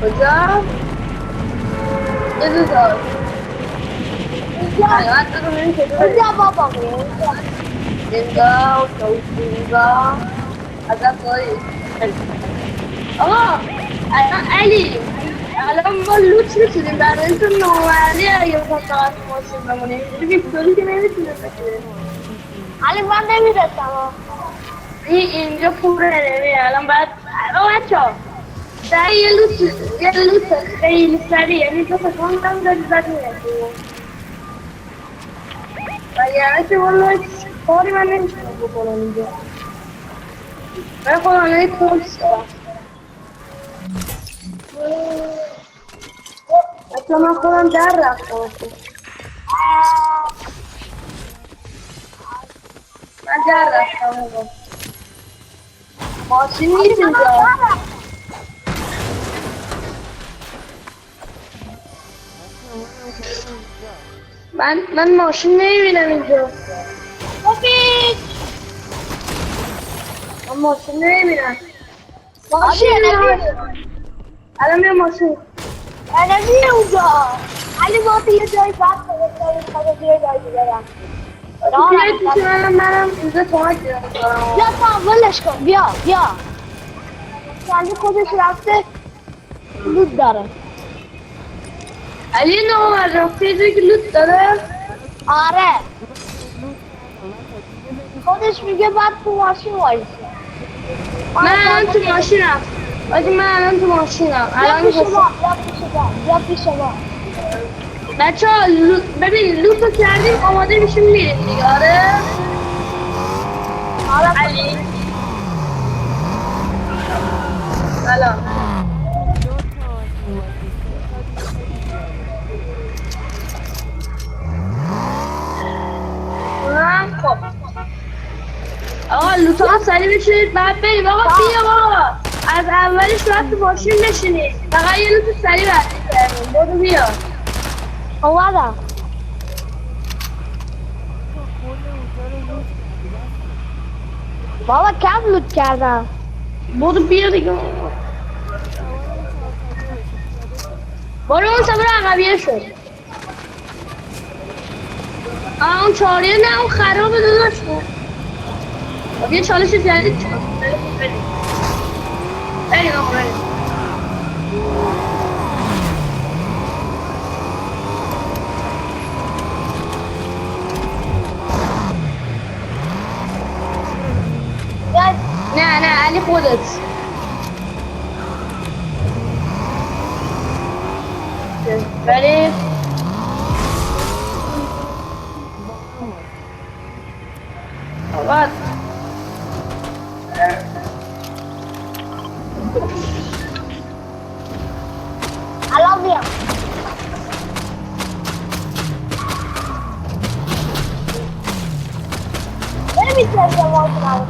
کجا؟ یه دوزار حقیقت بگو ببین کجا اونجا بابا اینجا اینجا ازت داری آقا علی الان ما لوت میتونیم برای تو نومردی اگه فقط ماشین بمونیم ویکتوری که نمیتونه بشه علی من نمیرسم اینجا پوره نمی الان باید بچه ها در یه لوت خیلی سریع یعنی تو فکران هم داری زد میرسیم و یعنی که والله کاری من نمیتونم بکنم اینجا من خودم یک پولس دارم حتی من خودم در رفتم من در رفتم آقا ماشین نیست اینجا من ماشین نمیبینم اینجا من ماشین نمیبینم ماشین الان میام ماشین نمیه اونجا علی با یه جایی بحث کنم بیای جایی بیارم بیایی پیش منم اینجا کمک دارم بیا تا ولش کن بیا علی خودش رفته لود داره علی نو رفته یه جایی که لود داره آره خودش میگه بعد تو ماشین وایسی من الان تو ماشینم من الان تو ماشینم بیا پیش ما بچه ها ببین لوتو کردیم آماده میشیم میریم دیگه آره علی سلام خب آقا لوتو ها سریع بشینید بعد بریم آقا بیا آقا از اولش باید تو ماشین بشینید فقط یه لوتو سریع بردید کردیم برو بیا اومدم بابا کم لود کردم برو بیا دیگه برو اون سفر عقبیه شد اون چاریه نه اون خرابه داداش یه چالش جدید شد بریم آقا بریم نه علی خودت بریم آقا الان میام نمیتونم جواب کنم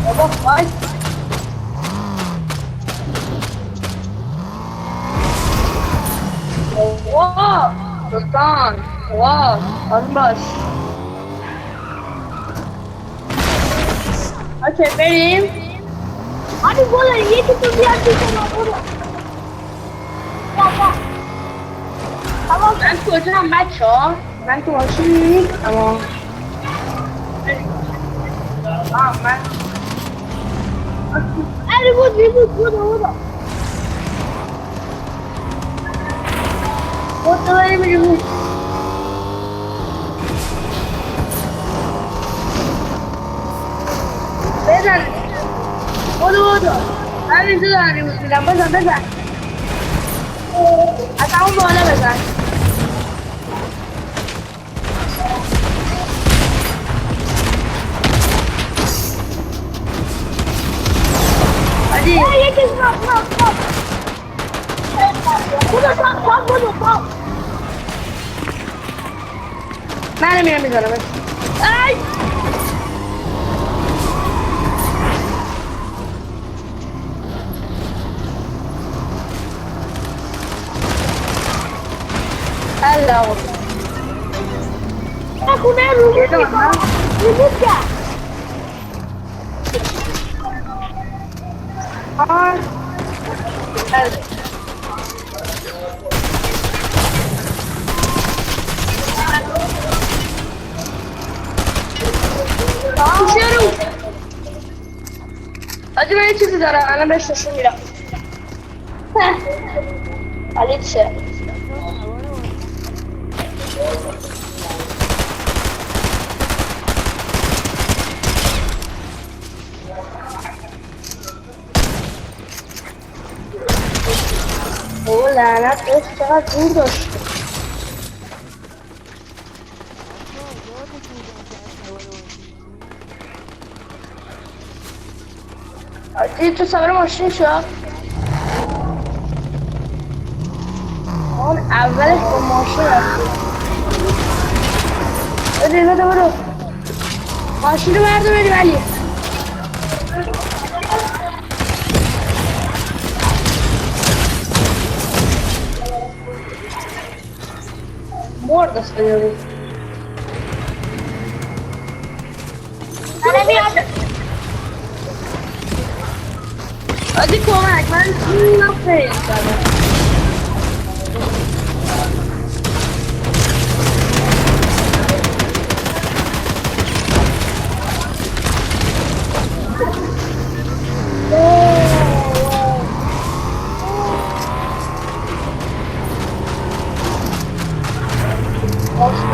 بابا وای واه سلطان واه آروم باش اوکی بریم علی بولا یکی تو بیاد پیش ما برو من کجا هم بچه ها من تو ماشین نیست اما من علی بود برو خود داری میگه بزن بودو من اینجا دارم ریموت میدم بزن از همون بالا بزن عادی یکی stop برو منو میرم میزنم ای الله خونه رو Reboot کرد. آه کوشیرو آجی من یه چیزی دارم الان بهش نشون میرم علی چه اوه لعنت بهش چقدر دور داشت آجی تو سوار ماشین شو اون اولش با ماشین رفتی بده برو ماشین رو برده بریم علی مرد است بده من بیاد. آجی کمک من نفیل دادم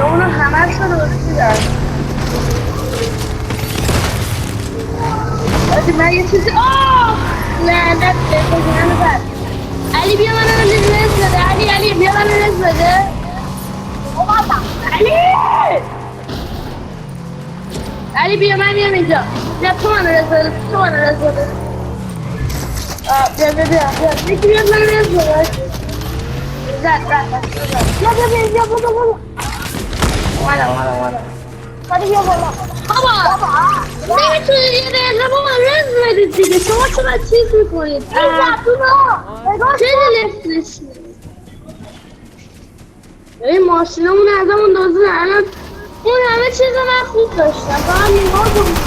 اونو همه شو درستی دارم آجی من یه چیزی لعنت بکنم بر علی بیا من رو رز بده علی بیا من رو رز بده علی بیا من میام اینجا بیا تو من رو رز بده بیا یکی بیاد من رو رز بده زد بیا اومدم ولی بیا بالا. بابا نمیتونید یه دقیقه با من رز بدید دیگه شما چرا چیز میکنید خیلی لفتش این ماشینمون از همون دازه الان اون همه چیز من خوب داشتم فقط نگاه کنید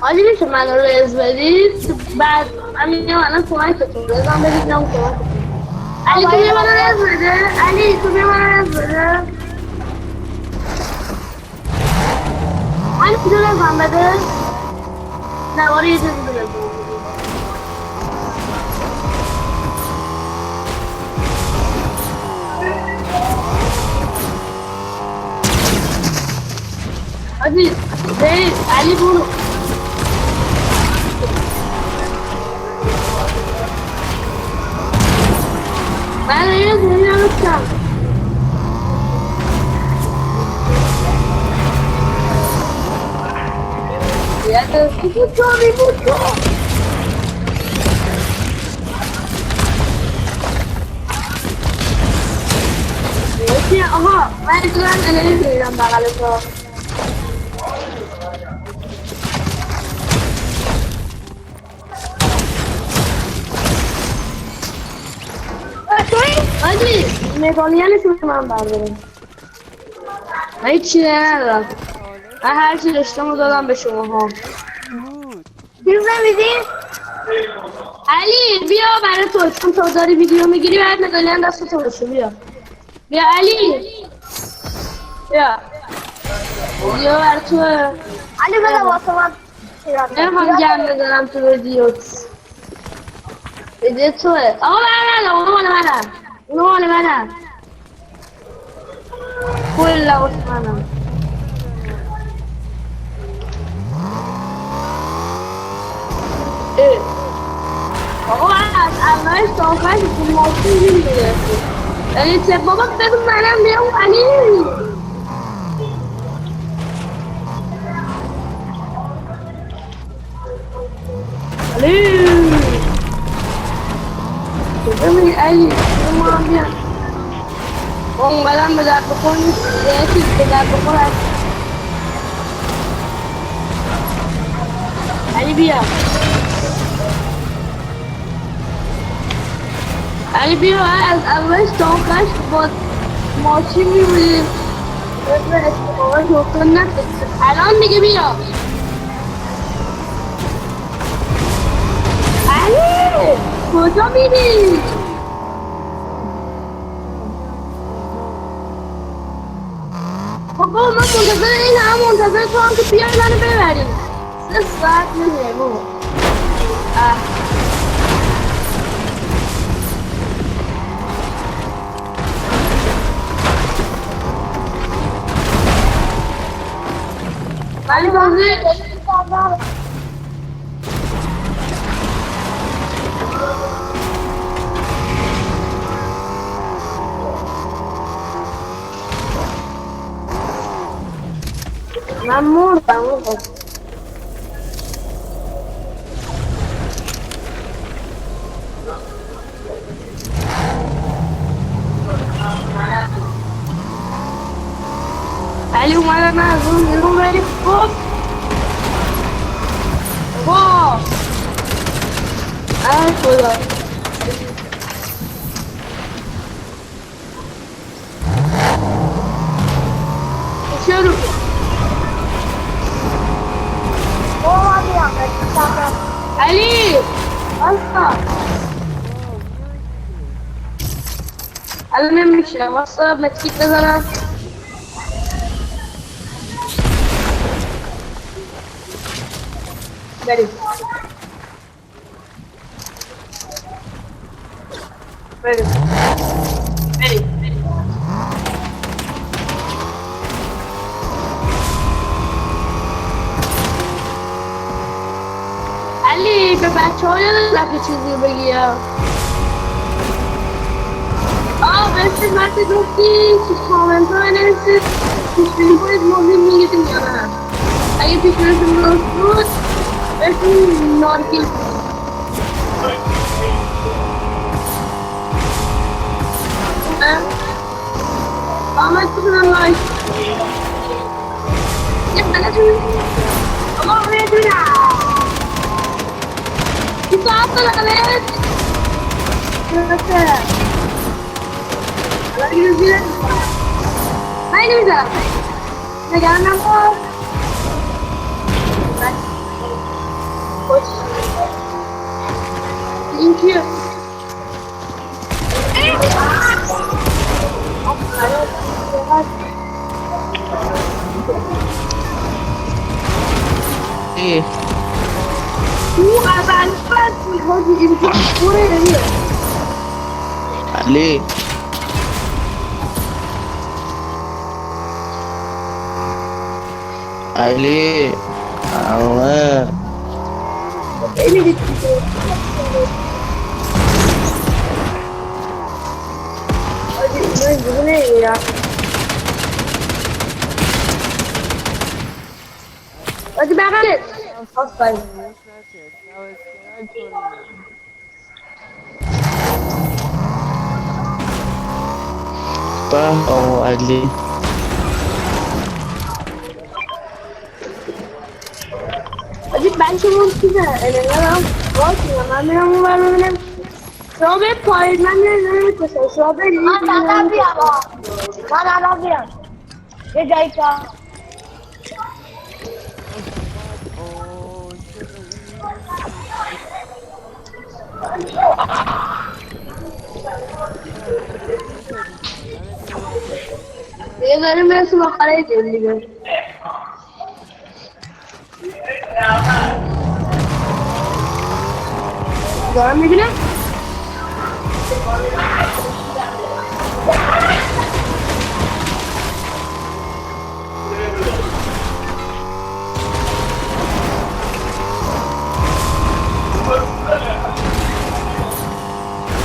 آجی میشه من رو رز بدید بعد من میگم الان کمکتون رزم بدید نم کمکتون علی تو بیا من رو رز بده علی تو بیا من رو رز بده علی تو رزم بده نواره یه چیزی بده آجی برید علی برو من یه دنی نمستم یه دستی بود تو آها من دارم الهی بیرم بغل تو آجی مکانیانشون من بردارم من هیچی ندارم من هرچی داشتم رو دادم به شما ها چیز نمیدین؟ علی بیا برای تو چون تو داری ویدیو میگیری باید مدالیان دست تو بشه بیا علی بیا برای تو علی بده واسه من. نمیخوام گم بزنم تو ویدیوت ویدیو توه آقا اونو مال منم کل لباس منم آقا از اولش تا آخرش تو ماشین گیر گرفتی یعنی چه بابا بگو منم بیام علی ببین علی ما هم بیام اونقدرم به درد بخور نیست. یه چیز به درد بخور هست. علی بیا. علی بیا از اولش تا آخرش با ماشین میبودیم. اسم اتفاقا شکر نکنید. الان دیگه بیا. علی کجا میری؟ بابا من منتظر این هم منتظر تو هم که بیای منو ببریم. 3 ساعت نمیره بابا. ولی بازی من مردم علی اومدم از اون بیرون بری خوب خوب ای خدا چرا علی اصلا الان نمیشه واسه متکیت بزنم بریم علی به بچه ها یادت رفت چیزی بگی یا بسید وقتی گفتی تو کامنت ها بنویسید پیش بینی کنید موضوع میگیدیم یا نه اگه پیش بینیتون درست بود بهتون نارگیل آمد بکنم لایک یه بلتون آقا میدونم کی ساعت دارد درسته الان دیگه زیره من نمیدارم نگرم نمون خوش این کیه او اول فرد میخوادی این خوره نمیه علی علی آمه خیلی دیگه آجی اینا اینجوری نمیرم آجی بغلت آفرین به آقا علی آجی بچه‌مون چیزه الان باید من میرم اون بر ببینم شما به پایین من نمی‌کشم شما برید من الان بیام یه جایی که دیگه داریم برسیم آخره دیم دیگه دارم میبینم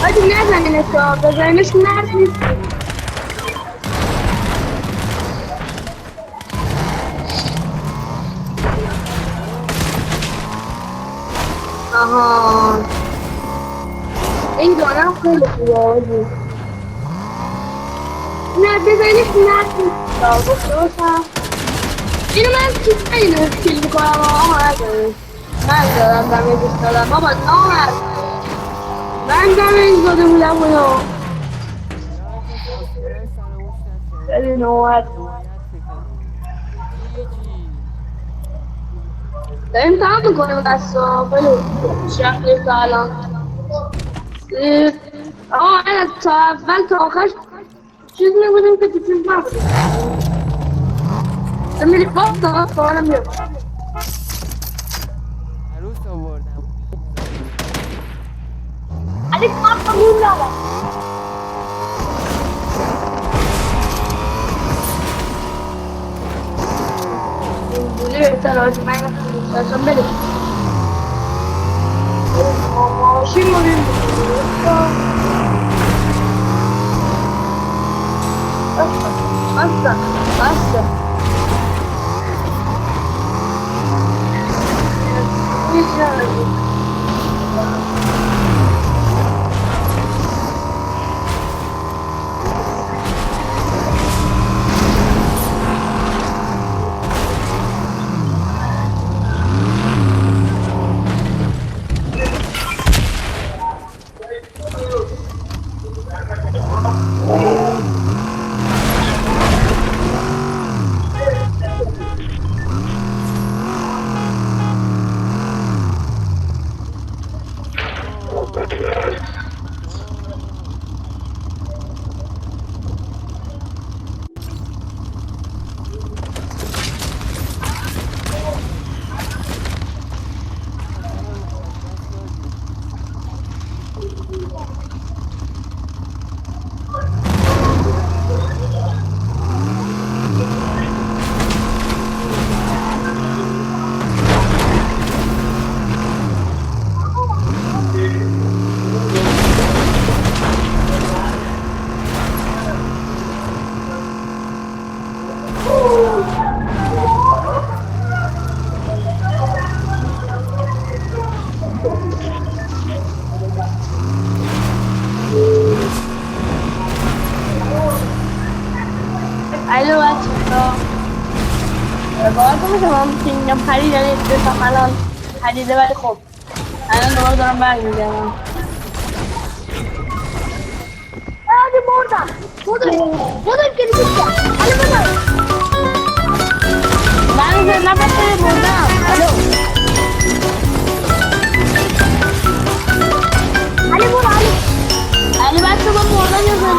آجی نزنینش رو بزنینش مرد نیست آها این دانم خیلی خوبه آجی Nerede beni nerede? Ya bakıyorsa. Yine ben çıkmayayım filmi koyamam ama nerede lan ben de istedim baba ne var? Ben de mi izledim lan bunu? Senin o var. Benim tamam mı konu adesso? Böyle şey yapayım falan. Ama evet ben kaç çizme bunun kötü çizmem. Şimdi bak da soramıyorum. عروس آوردم علی کار قبول ندارم. Bunu yeter hocam ben yapayım. Benim. Şimdi olayım. Basta. Basta. Allora, come siamo in pari dari itu sama non hari dewa kok. Ano nomor bang jangan. Hadi burada. Burada girecek ya. Ali burada. Bang kenapa sih burada? Halo. Ali burada Ali. Ali batu burada juga